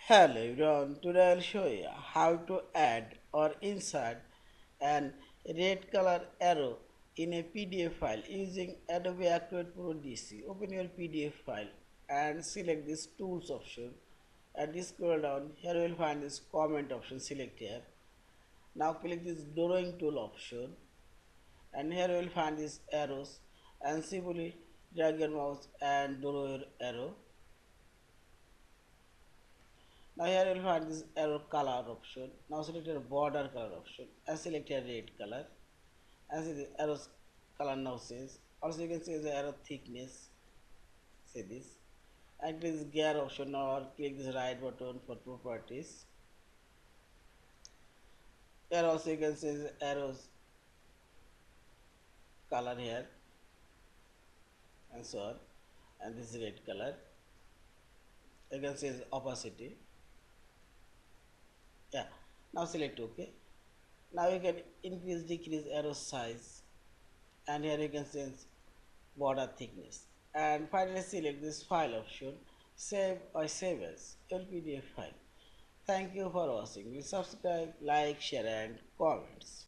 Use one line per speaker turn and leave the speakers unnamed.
Hello everyone, today I'll show you how to add or insert an red color arrow in a PDF file using Adobe Acrobat Pro DC. Open your PDF file and select this tools option and this scroll down. Here you will find this comment option, select here. Now click this drawing tool option and here you will find these arrows and simply drag your mouse and draw your arrow. Now here you will find this arrow color option. Now select your border color option and select your red color and see the arrow's color now says. Also you can see the arrow thickness. Say this. And click this gear option or click this right button for properties. Here also you can see the arrow's color here and so on. And this is red color. You can see the opacity. Yeah. Now select OK. Now you can increase decrease arrow size and here you can change border thickness and finally select this file option, save or save as LPDF file. Thank you for watching. Please subscribe, like, share and comments.